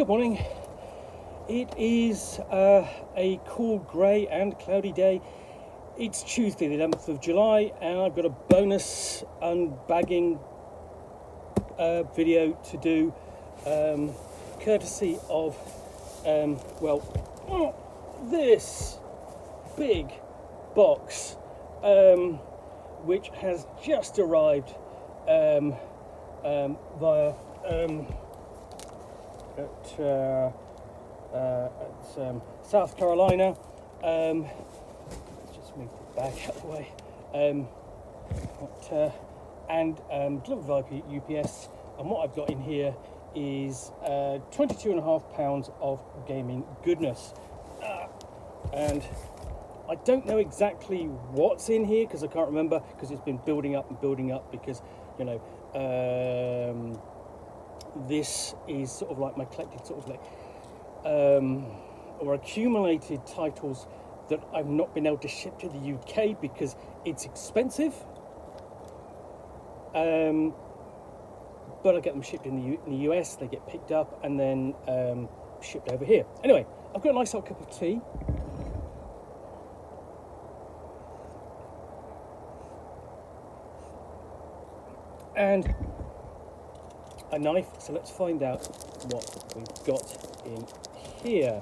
Good morning. It is a cool, grey and cloudy day. It's Tuesday, the 11th of July, and I've got a bonus unbagging video to do, courtesy of, this big box, which has just arrived via at South Carolina. Let's just move the bag out of the way. Delivered via UPS. And what I've got in here is 22.5 pounds of gaming goodness. And I don't know exactly what's in here because I can't remember, because it's been building up and building up, because, you know, this is sort of like my collected sort of like or accumulated titles that I've not been able to ship to the UK because it's expensive, but I get them shipped in the US, they get picked up and then shipped over here. Anyway, I've got a nice hot cup of tea. And a knife, so let's find out what we've got in here.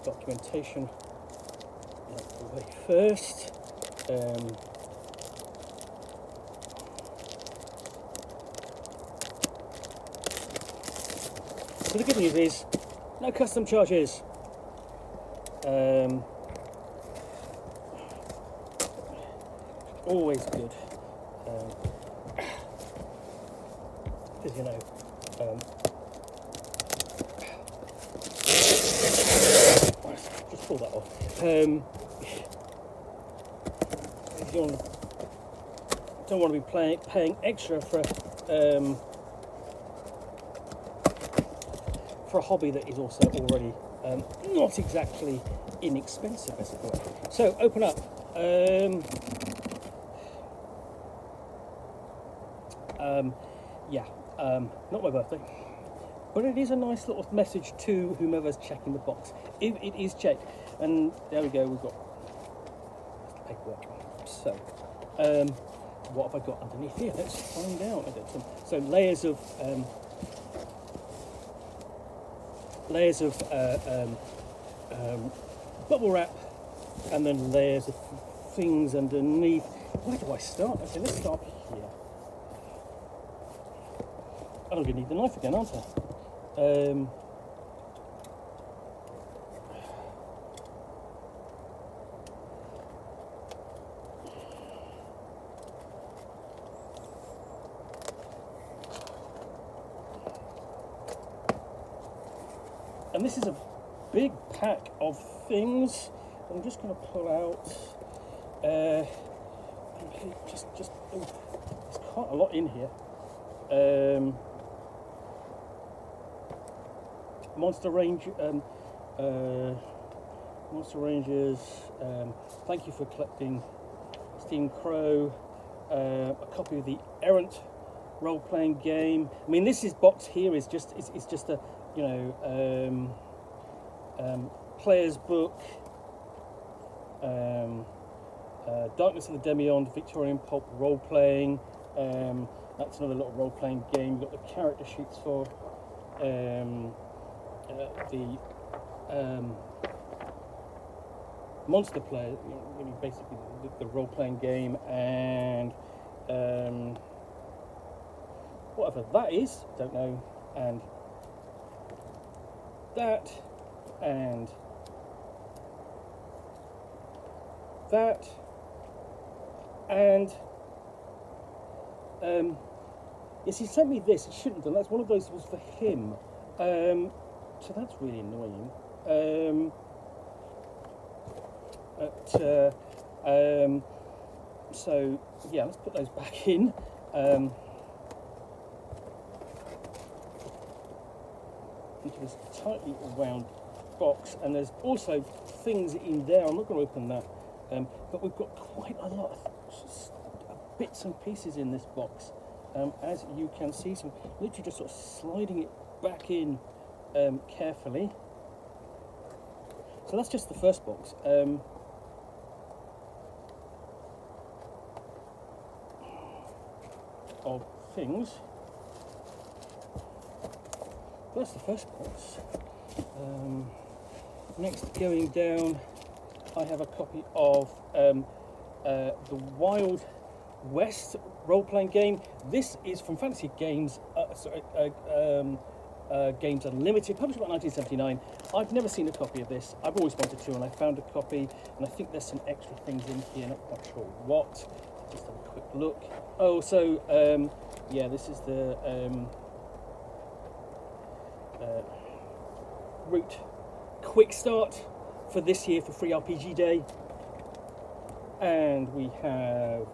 Documentation out the way first. So the good news is no custom charges. Always good. Because, you know, just pull that off. If you don't want to be paying extra for a hobby that is also already not exactly inexpensive, as it were. So open up. Not my birthday, but it is a nice little message to whomever's checking the box, if it is checked. And there we go, we've got paperwork. So what have I got underneath here? Let's find out. So layers of bubble wrap, and then layers of things underneath. Where do I start? Okay, let's start here. I'm going to need the knife again, aren't I? And this is a big pack of things. I'm just going to pull out. There's quite a lot in here. Monster Rangers, thank you for collecting Steam Crow, a copy of the Errant role-playing game. I mean, this box here is just a, you know, player's book, Darkness of the Demiond, Victorian pulp role-playing. That's another little role-playing game. You've got the character sheets for the Monster Player, really basically the role-playing game, and whatever that is, don't know, and that, and that, and yes, he sent me this. He shouldn't have done. That's one of those was for him. So that's really annoying. So yeah, let's put those back in. Into this tightly wound box, and there's also things in there. I'm not going to open that, but we've got quite a lot of bits and pieces in this box. As you can see, so literally just sort of sliding it back in carefully. So that's just the first box. Of things. That's the first box. Next, going down, I have a copy of the Wild West role-playing game. This is from Fantasy Games, Games Unlimited, published about 1979. I've never seen a copy of this. I've always wanted to, and I found a copy, and I think there's some extra things in here, not quite sure what. Just have a quick look. Oh, so, yeah, this is the route quick start for this year for Free RPG Day. And we have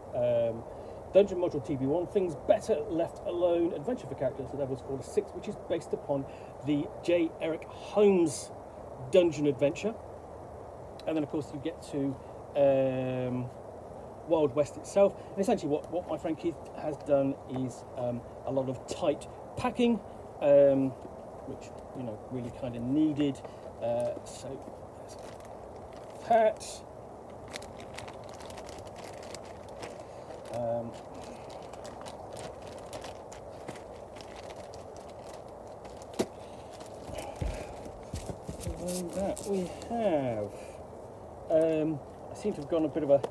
Dungeon Module TB1, Things Better Left Alone, Adventure for Characters at levels 4 to 6, which is based upon the J. Eric Holmes dungeon adventure. And then, of course, you get to Wild West itself. And essentially what my friend Keith has done is a lot of tight packing, which, you know, really kind of needed. So that. And that we have. I seem to have gone a bit of a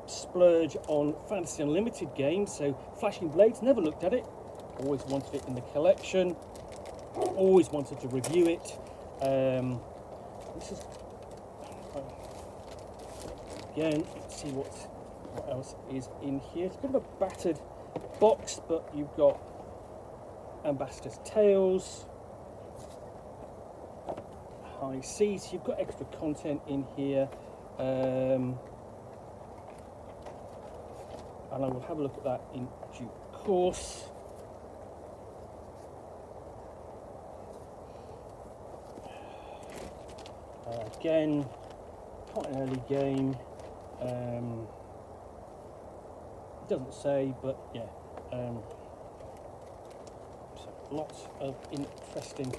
splurge on Fantasy Unlimited games. So Flashing Blades, never looked at it. Always wanted it in the collection. Always wanted to review it. This is again. Let's see what else is in here. It's a bit of a battered box, but you've got Ambassador's Tales, High Seas. You've got extra content in here, and I will have a look at that in due course. Again, quite an early game. It doesn't say, but yeah. So lots of interesting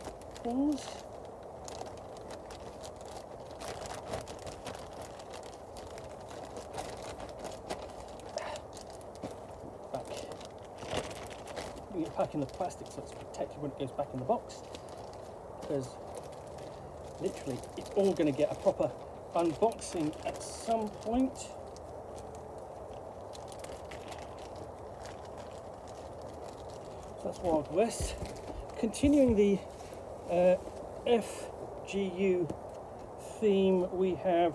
things. Back. We get back in the plastic so it's protected when it goes back in the box, because literally it's all going to get a proper unboxing at some point. So that's Wild West. Continuing the FGU theme, we have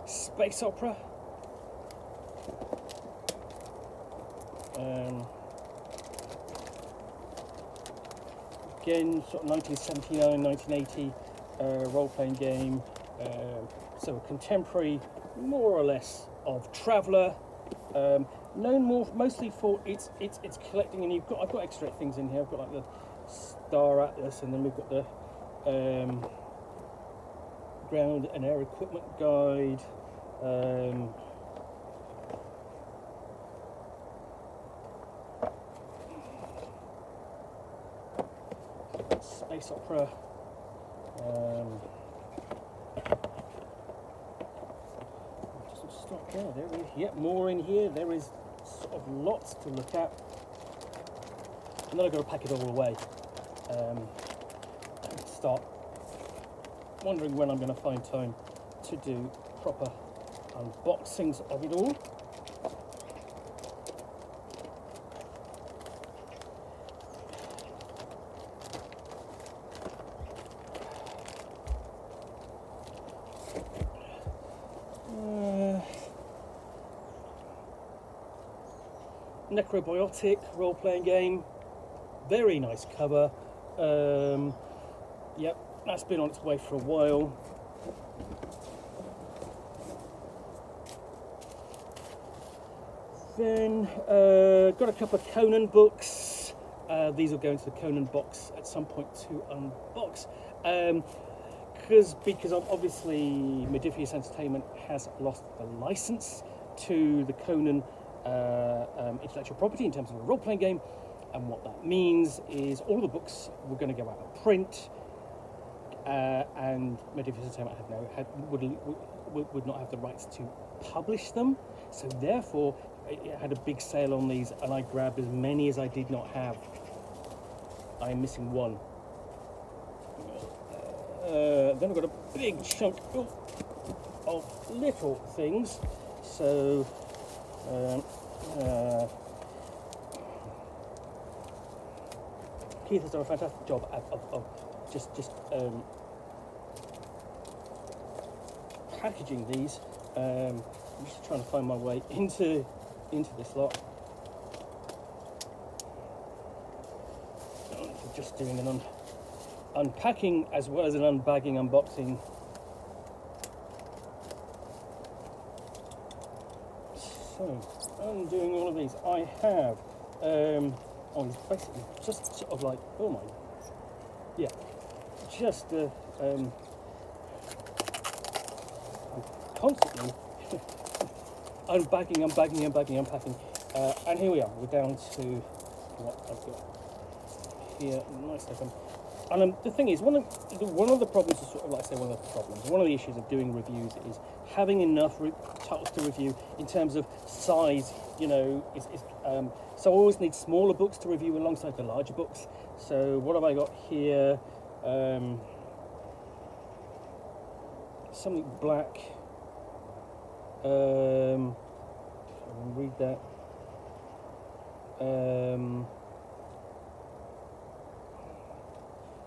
space opera. Again, sort of 1979, 1980 role-playing game. So a contemporary, more or less, of Traveller. Known mostly for its collecting, and I've got extra things in here. I've got like the Star Atlas, and then we've got the Ground and Air Equipment Guide. Space opera. Just stop there. There is yet more in here. There is sort of lots to look at, and then I've got to pack it all away. And start wondering when I'm going to find time to do proper unboxings of it all. Necrobiotic role-playing game, very nice cover. Yep, that's been on its way for a while. Then got a couple of Conan books. These will go into the Conan box at some point to unbox. Because obviously Modiphius Entertainment has lost the license to the Conan intellectual property in terms of a role-playing game. And what that means is all the books were going to go out of print, and Medieval Entertainment would not have the rights to publish them. So therefore, it had a big sale on these, and I grabbed as many as I did not have. I am missing one. Then I've got a big chunk of little things. So Keith has done a fantastic job of just packaging these. I'm just trying to find my way into this lot. So just doing an unpacking as well as an unbagging unboxing. So undoing all of these, I have basically just sort of like, oh my, yeah, just I'm constantly unbagging, unpacking, and here we are. We're down to what I've got here. Nice second. And the thing is, one of the problems is sort of like one of the issues of doing reviews is having enough titles to review in terms of size. You know, so I always need smaller books to review alongside the larger books. So what have I got here? Something black. I'll read that.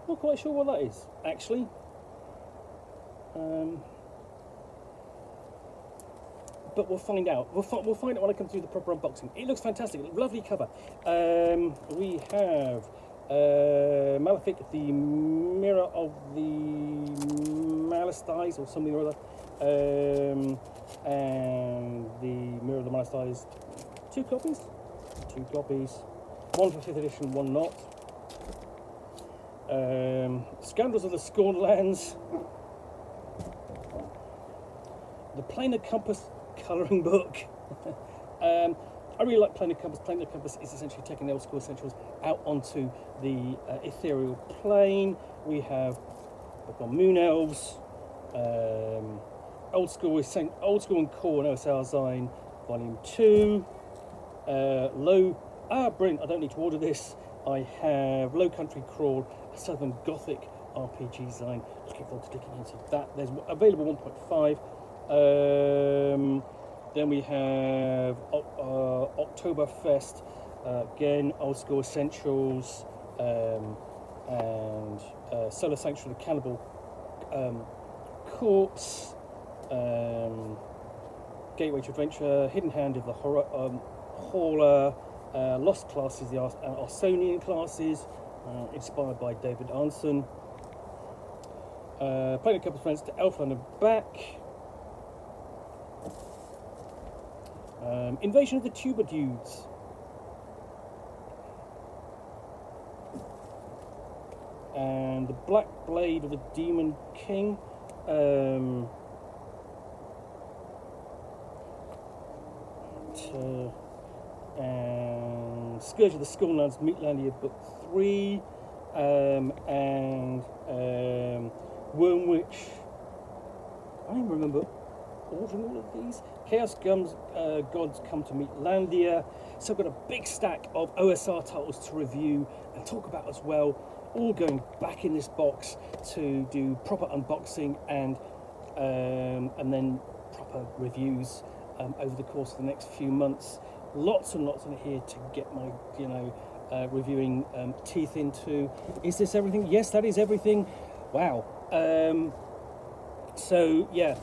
Not quite sure what that is, actually. But we'll find out. We'll find out when I come through the proper unboxing. It looks fantastic. Lovely cover. We have Malefic, the Mirror of the Malastise, or something or other. And the Mirror of the Malastise. Two copies. One for 5th edition, one not. Scoundrels of the Scorned Lands. The Planar Compass colouring book. I really like Planar Compass. Planar Compass is essentially taking the old school essentials out onto the ethereal plane. We have book on Moon Elves, old school and core and OSR Zyan Volume 2. Brilliant! I don't need to order this. I have Low Country Crawl, a Southern Gothic RPG Zyan. Looking forward to digging into that. There's available 1.5. Then we have Oktoberfest, again, old school essentials, and Solar Sanctuary, the Cannibal Corpse, Gateway to Adventure, Hidden Hand of the Hauler, Lost Classes, the Arsonian classes, inspired by David Arnson. Playing a couple of friends to Elfland and back. Invasion of the Tuber Dudes. And the Black Blade of the Demon King. And Scourge of the Scornlands, Meatlandia Book 3. And Wormwitch. I don't remember ordering all of these. Chaos Gods Come to Meatlandia. So I've got a big stack of OSR titles to review and talk about as well, all going back in this box to do proper unboxing and then proper reviews over the course of the next few months. Lots and lots in here to get my reviewing teeth into. Is this everything? Yes, that is everything. Wow. So yeah,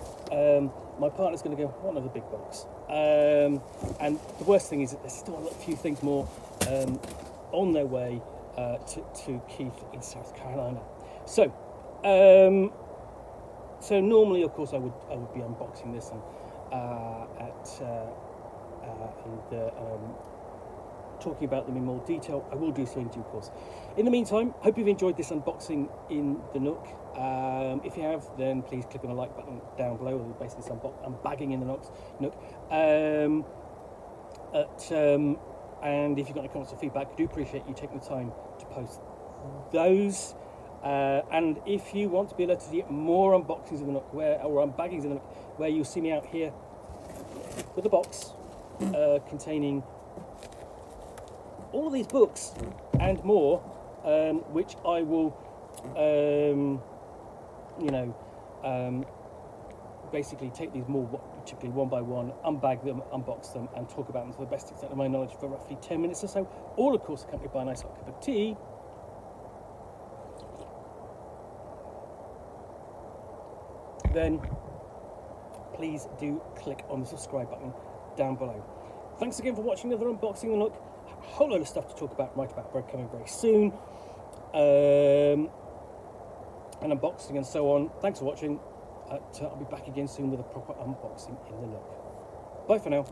my partner's going to go, what another big box? And the worst thing is that there's still a few things more on their way to Keith in South Carolina. So, so normally, of course, I would be unboxing this and talking about them in more detail. I will do so in due course. In the meantime, hope you've enjoyed this unboxing in the Nook. If you have, then please click on the like button down below. We'll basically unbagging in the Nook. And if you've got any comments or feedback, I do appreciate you taking the time to post those. And if you want to be alerted to get more unboxings in the Nook, or unbaggings in the Nook, where you'll see me out here with a box containing all of these books and more, which I will, basically take these more typically one by one, unbag them, unbox them, and talk about them to the best extent of my knowledge for roughly 10 minutes or so, all of course accompanied by a nice hot cup of tea. Then please do click on the subscribe button down below. Thanks again for watching another unboxing in the Nook. A whole load of stuff to talk about, write about, coming very soon. And unboxing and so on. Thanks for watching. I'll be back again soon with a proper unboxing in the Nook. Bye for now.